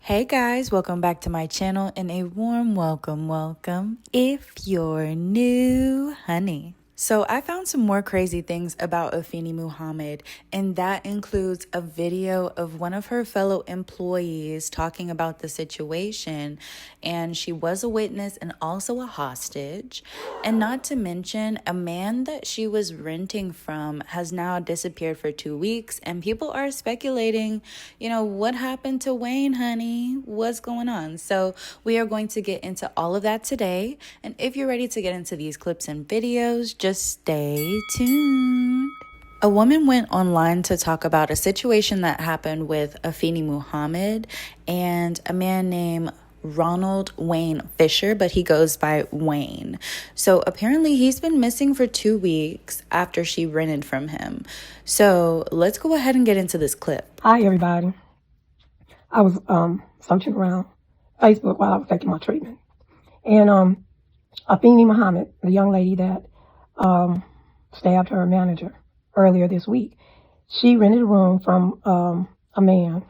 Hey guys, welcome back to my channel and a warm welcome if you're new, honey. So I found some more crazy things about Afeni Muhammed, and that includes a video of one of her fellow employees talking about the situation, and she was a witness and also a hostage. And not to mention, a man that she was renting from has now disappeared for 2 weeks, and people are speculating, what happened to Wayne, honey? What's going on? So we are going to get into all of that today, and if you're ready to get into these clips and videos, just stay tuned. A woman went online to talk about a situation that happened with Afeni Muhammed and a man named Ronald Wayne Fisher, but he goes by Wayne. So apparently he's been missing for 2 weeks after she rented from him. So let's go ahead and get into this clip. Hi everybody. I was searching around Facebook while I was taking my treatment. And Afeni Muhammed, the young lady that stabbed her manager earlier this week, she rented a room from a man.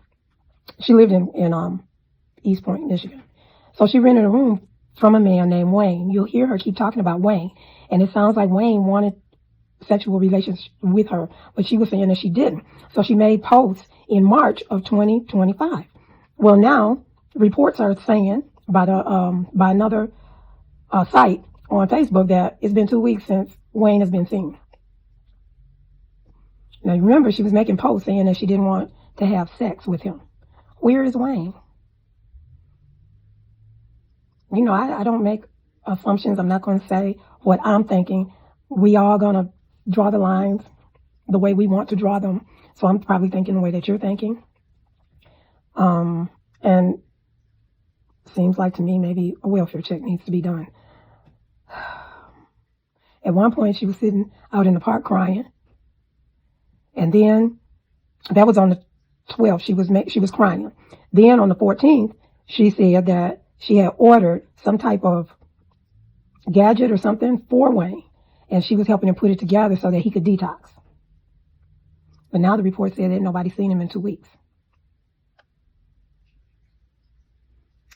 She lived in East Point, Michigan. So she rented a room from a man named Wayne. You'll hear her keep talking about Wayne. And it sounds like Wayne wanted sexual relations with her, but she was saying that she didn't. So she made posts in March of 2025. Well, now reports are saying by another site on Facebook that it's been 2 weeks since Wayne has been seen. Now remember, she was making posts saying that she didn't want to have sex with him. Where is Wayne? I don't make assumptions. I'm not going to say what I'm thinking. We all going to draw the lines the way we want to draw them. So I'm probably thinking the way that you're thinking. And seems like to me maybe a welfare check needs to be done. At one point she was sitting out in the park crying. And then that was on the 12th. She was crying. Then on the 14th, she said that she had ordered some type of gadget or something for Wayne. And she was helping him put it together so that he could detox. But now the report said that nobody's seen him in 2 weeks.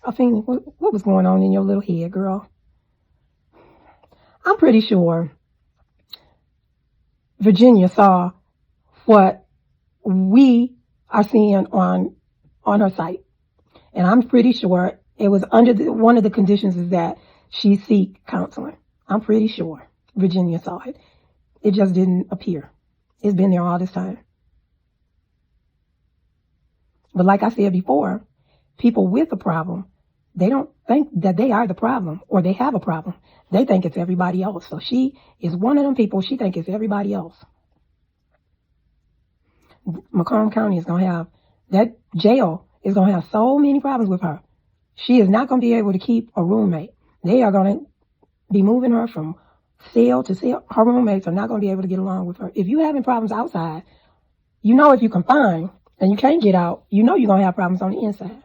I think, what was going on in your little head, girl? I'm pretty sure Virginia saw what we are seeing on her site. And I'm pretty sure it was under one of the conditions is that she seek counseling. I'm pretty sure Virginia saw it. It just didn't appear. It's been there all this time. But like I said before, people with a problem, they don't think that they are the problem or they have a problem. They think it's everybody else. So she is one of them people. She thinks it's everybody else. Macomb County is going to have, that jail is going to have so many problems with her. She is not going to be able to keep a roommate. They are going to be moving her from cell to cell. Her roommates are not going to be able to get along with her. If you're having problems outside, if you're confined and you can't get out, you're going to have problems on the inside.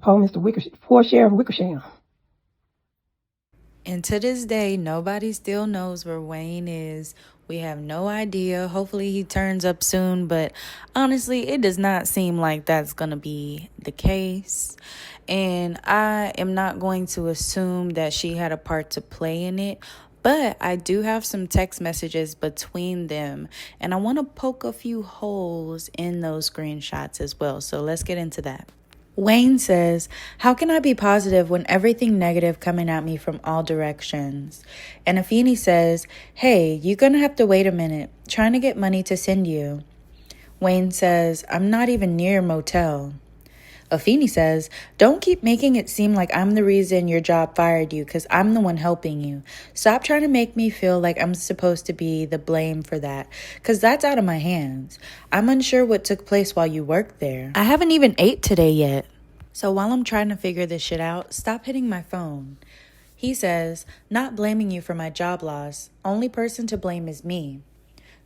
Poor Sheriff Wickersham. And to this day, nobody still knows where Wayne is. We have no idea. Hopefully he turns up soon, but honestly, it does not seem like that's going to be the case. And I am not going to assume that she had a part to play in it, but I do have some text messages between them, and I want to poke a few holes in those screenshots as well. So let's get into that. Wayne says, "How can I be positive when everything negative coming at me from all directions?" And Afeni says, "Hey, you're going to have to wait a minute. Trying to get money to send you." Wayne says, "I'm not even near a motel." Afeni says, "Don't keep making it seem like I'm the reason your job fired you because I'm the one helping you. Stop trying to make me feel like I'm supposed to be the blame for that because that's out of my hands. I'm unsure what took place while you worked there. I haven't even ate today yet. So while I'm trying to figure this shit out, stop hitting my phone." He says, "Not blaming you for my job loss. Only person to blame is me."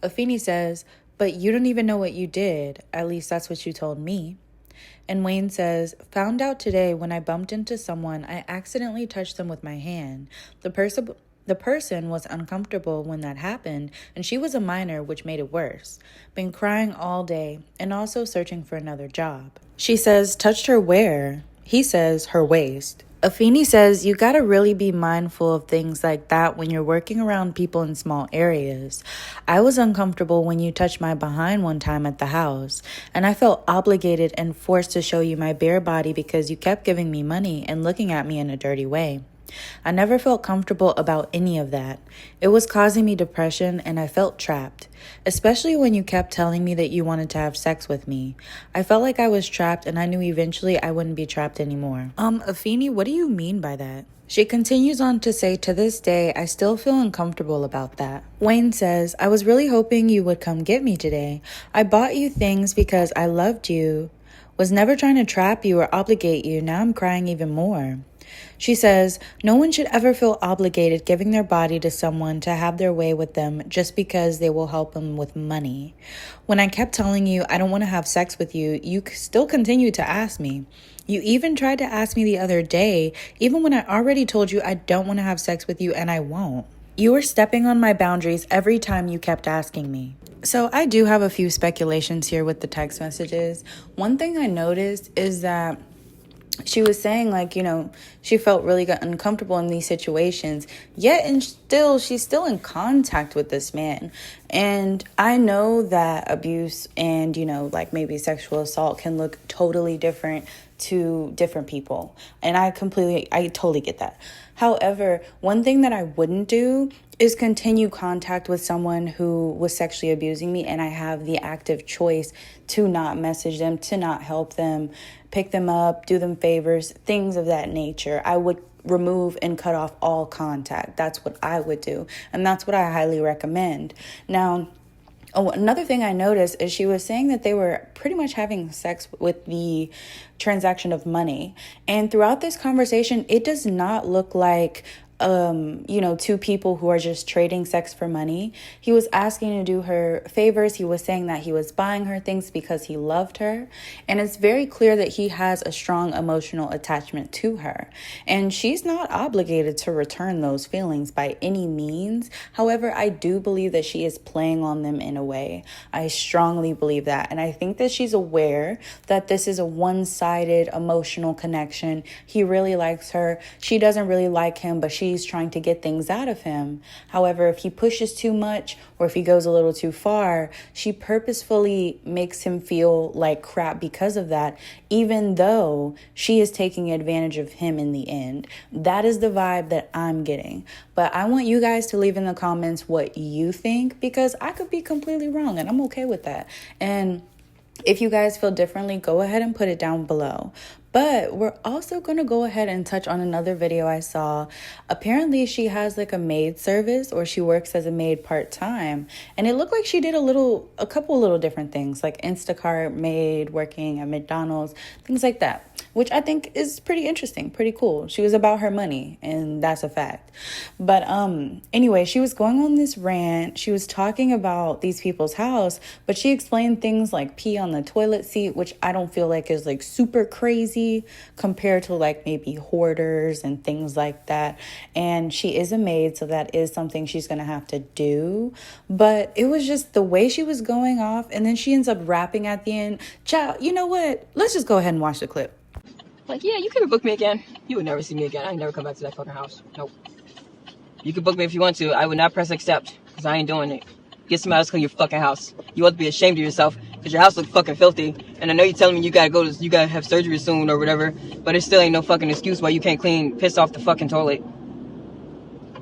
Afeni says, "But you don't even know what you did. At least that's what you told me." And Wayne says, "Found out today when I bumped into someone, I accidentally touched them with my hand. The person The person was uncomfortable when that happened, and she was a minor, which made it worse. Been crying all day and also searching for another job. She says, touched her where? He says, her waist. Afeni says, you gotta really be mindful of things like that when you're working around people in small areas. I was uncomfortable when you touched my behind one time at the house, and I felt obligated and forced to show you my bare body because you kept giving me money and looking at me in a dirty way. I never felt comfortable about any of that. It was causing me depression and I felt trapped, especially when you kept telling me that you wanted to have sex with me. I felt like I was trapped and I knew eventually I wouldn't be trapped anymore. Afeni, what do you mean by that? She continues on to say, to this day, I still feel uncomfortable about that. Wayne says, I was really hoping you would come get me today. I bought you things because I loved you. Was never trying to trap you or obligate you. Now I'm crying even more. She says, no one should ever feel obligated giving their body to someone to have their way with them just because they will help them with money. When I kept telling you I don't want to have sex with you, you still continued to ask me. You even tried to ask me the other day, even when I already told you I don't want to have sex with you and I won't. You were stepping on my boundaries every time you kept asking me. So I do have a few speculations here with the text messages. One thing I noticed is that she was saying, like, she felt really uncomfortable in these situations, yet and still she's still in contact with this man. And I know that abuse and, like maybe sexual assault can look totally different to different people. And I totally get that. However, one thing that I wouldn't do is continue contact with someone who was sexually abusing me and I have the active choice to not message them, to not help them, pick them up, do them favors, things of that nature. I would remove and cut off all contact. That's what I would do. And that's what I highly recommend. Now, another thing I noticed is she was saying that they were pretty much having sex with the transaction of money. And throughout this conversation, it does not look like two people who are just trading sex for money. He was asking to do her favors. He was saying that he was buying her things because he loved her. And it's very clear that he has a strong emotional attachment to her. And she's not obligated to return those feelings by any means. However, I do believe that she is playing on them in a way. I strongly believe that. And I think that she's aware that this is a one-sided emotional connection. He really likes her. She doesn't really like him, but she's trying to get things out of him. However, if he pushes too much or if he goes a little too far, she purposefully makes him feel like crap because of that, even though she is taking advantage of him in the end. That is the vibe that I'm getting. But I want you guys to leave in the comments what you think, because I could be completely wrong and I'm okay with that. And if you guys feel differently, go ahead and put it down below. But we're also going to go ahead and touch on another video I saw. Apparently, she has like a maid service, or she works as a maid part-time. And it looked like she did a couple little different things, like Instacart, Maid, working at McDonald's, things like that, which I think is pretty interesting, pretty cool. She was about her money, and that's a fact. But anyway, she was going on this rant. She was talking about these people's house, but she explained things like pee on the toilet seat, which I don't feel like is like super crazy compared to like maybe hoarders and things like that. And she is a maid, so that is something she's gonna have to do. But it was just the way she was going off, and then she ends up rapping at the end. Child, you know what? Let's just go ahead and watch the clip. Like, yeah, you could book me again. You would never see me again. I ain't never come back to that fucking house. Nope. You can book me if you want to. I would not press accept, because I ain't doing it. Get somebody else to clean your fucking house. You ought to be ashamed of yourself, because your house looks fucking filthy. And I know you're telling me you gotta have surgery soon or whatever, but it still ain't no fucking excuse why you can't piss off the fucking toilet.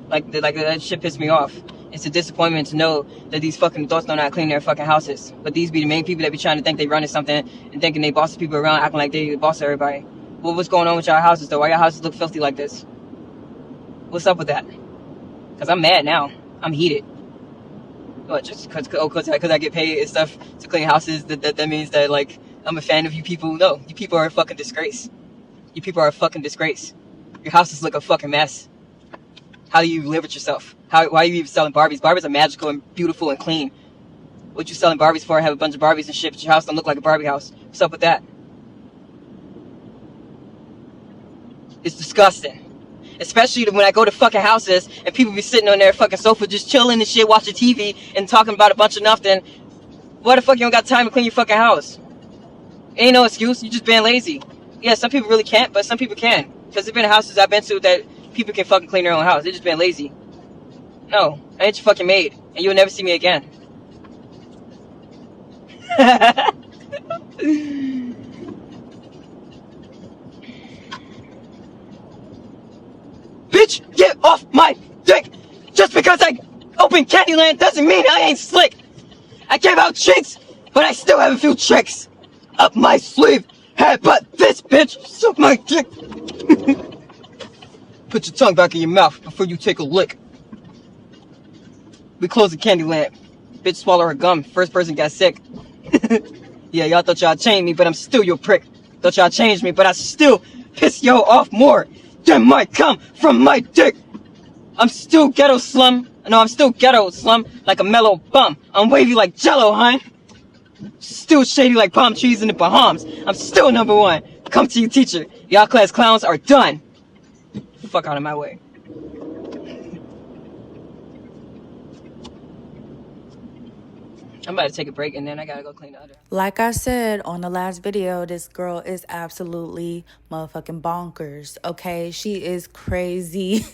Like that shit pissed me off. It's a disappointment to know that these fucking adults don't know how to clean their fucking houses. But these be the main people that be trying to think they running something and thinking they bossing people around, acting like they the boss of everybody. Well, what's going on with y'all houses though? Why y'all houses look filthy like this? What's up with that? Because I'm mad now. I'm heated. What, just because I get paid and stuff to clean houses, that means that, like, I'm a fan of you people? No, you people are a fucking disgrace. You people are a fucking disgrace. Your houses look a fucking mess. How do you live with yourself? Why are you even selling Barbies? Barbies are magical and beautiful and clean. What you selling Barbies for? Have a bunch of Barbies and shit, but your house don't look like a Barbie house. What's up with that? It's disgusting. Especially when I go to fucking houses and people be sitting on their fucking sofa just chilling and shit, watching TV and talking about a bunch of nothing. Why the fuck you don't got time to clean your fucking house? Ain't no excuse. You just being lazy. Yeah, some people really can't, but some people can. Because there's been houses I've been to that people can fucking clean their own house. They just been lazy. No, I ain't your fucking maid, and you'll never see me again. Bitch, get off my dick! Just because I open Candyland doesn't mean I ain't slick! I gave out treats, but I still have a few tricks up my sleeve. Hey, but this bitch suck my dick! Put your tongue back in your mouth before you take a lick. We closed the Candyland. Bitch swallow her gum. First person got sick. Yeah, y'all thought y'all changed me, but I'm still your prick. Thought y'all changed me, but I still piss y'all off more than might come from my dick. I'm still ghetto slum. No, I'm still ghetto slum like a mellow bum. I'm wavy like jello, hun. Still shady like palm trees in the Bahamas. I'm still number one. Come to you, teacher. Y'all class clowns are done. Fuck out of my way. I'm about to take a break and then I gotta go clean the other. Like I said on the last video, this girl is absolutely motherfucking bonkers, okay? She is crazy.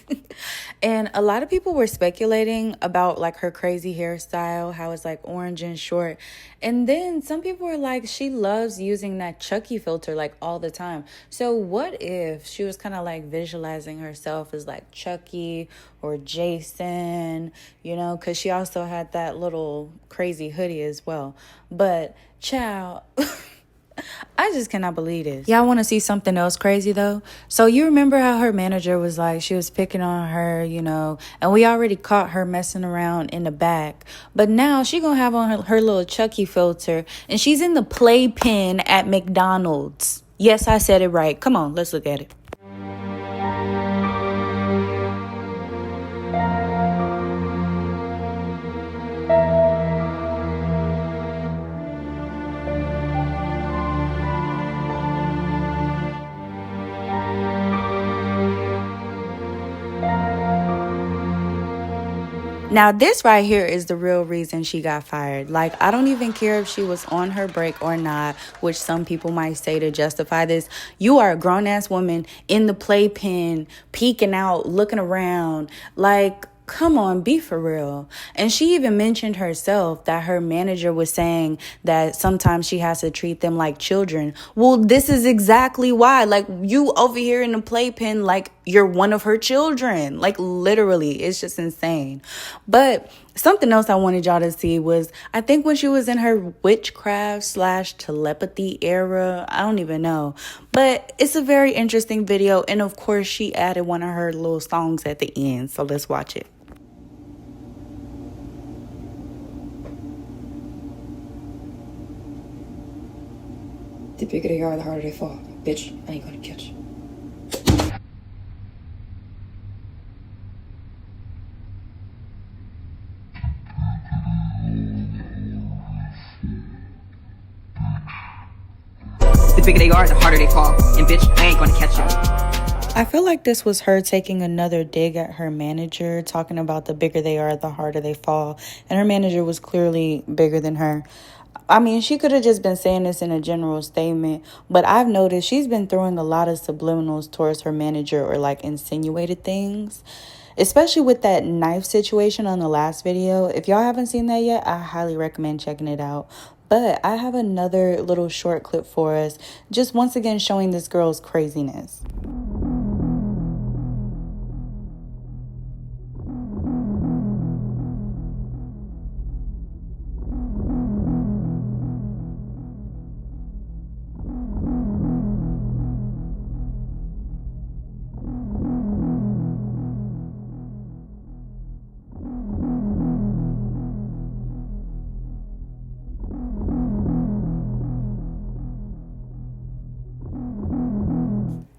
And a lot of people were speculating about like her crazy hairstyle, how it's like orange and short. And then some people were like, she loves using that Chucky filter like all the time. So what if she was kind of like visualizing herself as like Chucky or Jason, you know, because she also had that little crazy hoodie as well. But child, I just cannot believe this. Y'all want to see something else crazy though? So you remember how her manager was like, she was picking on her, you know, and we already caught her messing around in the back. But now she gonna have on her little Chucky filter and she's in the playpen at McDonald's. Yes, I said it right. Come on, let's look at it. Now, this right here is the real reason she got fired. Like, I don't even care if she was on her break or not, which some people might say to justify this. You are a grown-ass woman in the playpen, peeking out, looking around. Like, come on, be for real. And she even mentioned herself that her manager was saying that sometimes she has to treat them like children. Well, this is exactly why. Like, you over here in the playpen, like you're one of her children. Like, literally, it's just insane. But something else I wanted y'all to see was, I think when she was in her witchcraft / telepathy era, I don't even know. But it's a very interesting video. And of course, she added one of her little songs at the end. So let's watch it. The bigger they are, the harder they fall. Bitch, I ain't gonna catch you. The bigger they are, the harder they fall. And bitch, I ain't gonna catch you. I feel like this was her taking another dig at her manager, talking about the bigger they are, the harder they fall. And her manager was clearly bigger than her. I mean, she could have just been saying this in a general statement, but I've noticed she's been throwing a lot of subliminals towards her manager or like insinuated things, especially with that knife situation on the last video. If y'all haven't seen that yet, I highly recommend checking it out. But I have another little short clip for us, just once again showing this girl's craziness.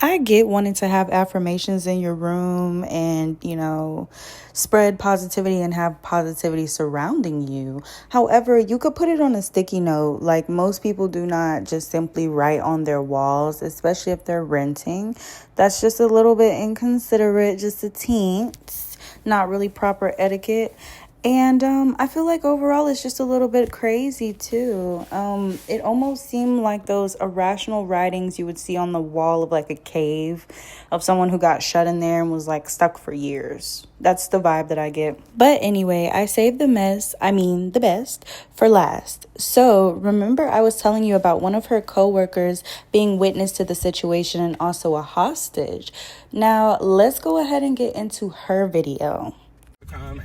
I get wanting to have affirmations in your room and, spread positivity and have positivity surrounding you. However, you could put it on a sticky note. Like, most people do not just simply write on their walls, especially if they're renting. That's just a little bit inconsiderate, just a teens, not really proper etiquette. And I feel like overall it's just a little bit crazy too. It almost seemed like those irrational writings you would see on the wall of like a cave of someone who got shut in there and was like stuck for years. That's the vibe that I get. But anyway, I saved the best for last. So remember I was telling you about one of her coworkers being witness to the situation and also a hostage. Now let's go ahead and get into her video.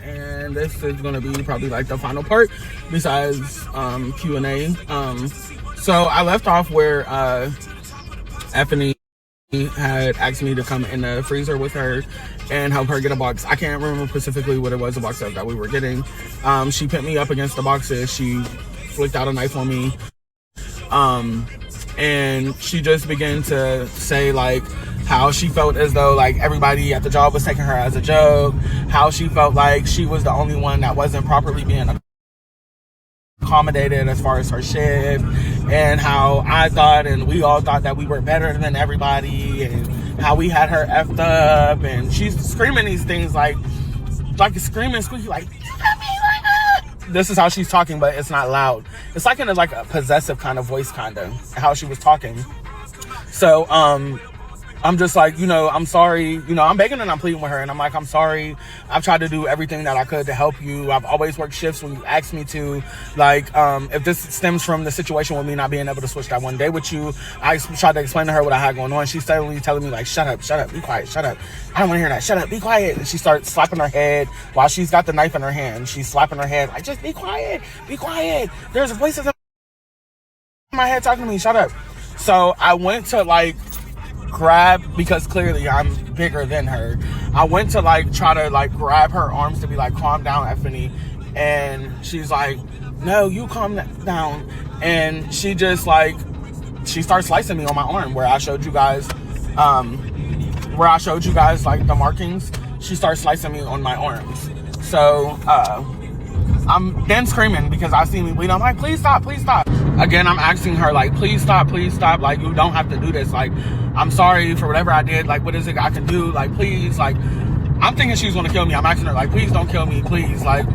And this is going to be probably like the final part besides Q&A. So I left off where Afeni had asked me to come in the freezer with her and help her get a box. I can't remember specifically what it was, the box that we were getting. She put me up against the boxes. She flicked out a knife on me. And she just began to say like how she felt as though like everybody at the job was taking her as a joke, how she felt like she was the only one that wasn't properly being accommodated as far as her shift, and how I thought and we all thought that we were better than everybody, and how we had her effed up, and she's screaming these things like screaming, squeaky, like, you got me like that. This is how she's talking, but it's not loud. It's like in a possessive kind of voice, kind of how she was talking. So I'm just like, I'm sorry, I'm begging and I'm pleading with her, and I'm like, I'm sorry. I've tried to do everything that I could to help you. I've always worked shifts when you asked me to. Like, if this stems from the situation with me not being able to switch that one day with you, I tried to explain to her what I had going on. She's steadily telling me like, shut up, be quiet, shut up. I don't want to hear that. Shut up, be quiet. And she starts slapping her head while she's got the knife in her hand. She's slapping her head like, just be quiet, be quiet. There's voices in my head talking to me, shut up. So I went to like grab, because clearly I'm bigger than her, I went to like try to like grab her arms to be like, calm down, Afeni. And she's like, no, you calm down. And she just like, she starts slicing me on my arm where I showed you guys like the markings. She starts slicing me on my arms. So I'm then screaming because I see me bleed. I'm like, please stop, please stop. Again, I'm asking her like, please stop, like, you don't have to do this. Like, I'm sorry for whatever I did. Like, what is it I can do? Like, please. Like, I'm thinking she's gonna kill me. I'm asking her like, please don't kill me, please. Like,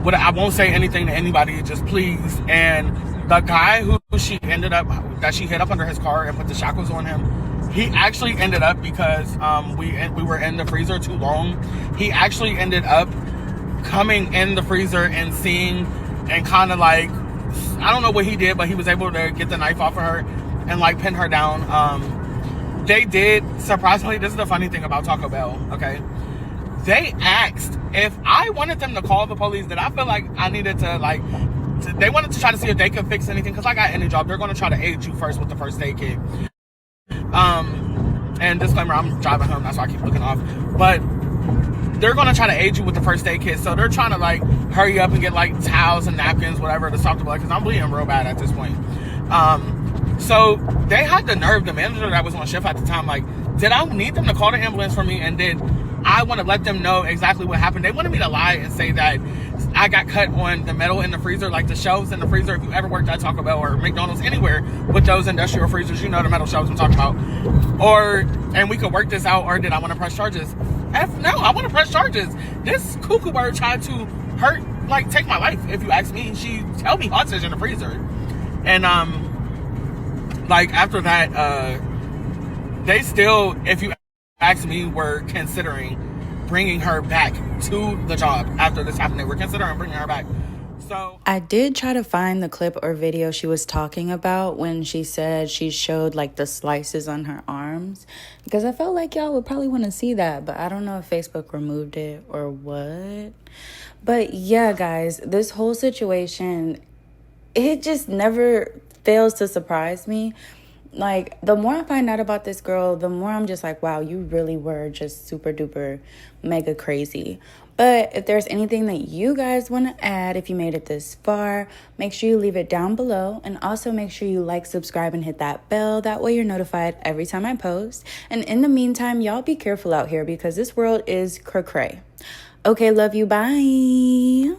what, I won't say anything to anybody, just please. And the guy who she hid up under his car and put the shackles on him, he actually ended up, because we were in the freezer too long, he actually ended up coming in the freezer and seeing, and kind of like, I don't know what he did, but he was able to get the knife off of her and like pin her down. They did, surprisingly, this is the funny thing about Taco Bell, okay? They asked if I wanted them to call the police, that I feel like I needed to like, they wanted to try to see if they could fix anything, because like I got any job, they're going to try to aid you first with the first aid kit. And disclaimer, I'm driving home, that's why I keep looking off. But they're going to try to aid you with the first aid kit. So they're trying to like hurry up and get like towels and napkins, whatever, to stop the blood, because I'm bleeding real bad at this point. So they had the nerve, the manager that was on shift at the time, like, did I need them to call the ambulance for me? And did I want to let them know exactly what happened? They wanted me to lie and say that I got cut on the metal in the freezer, like the shelves in the freezer. If you ever worked at Taco Bell or McDonald's, anywhere with those industrial freezers, you know the metal shelves I'm talking about. And we could work this out, or did I want to press charges? No, I want to press charges. This cuckoo bird tried to take my life, if you ask me. She held me hostage in the freezer. And like after that, they still, if you ask me, were considering bringing her back to the job after this happened. They were considering bringing her back. So I did try to find the clip or video she was talking about when she said she showed like the slices on her arms, because I felt like y'all would probably want to see that, but I don't know if Facebook removed it or what. But yeah, guys, this whole situation, it just never fails to surprise me. Like, the more I find out about this girl, the more I'm just like, wow, you really were just super duper mega crazy. But if there's anything that you guys want to add, if you made it this far, make sure you leave it down below. And also make sure you like, subscribe, and hit that bell. That way you're notified every time I post. And in the meantime, y'all be careful out here because this world is cray-cray. Okay, love you. Bye.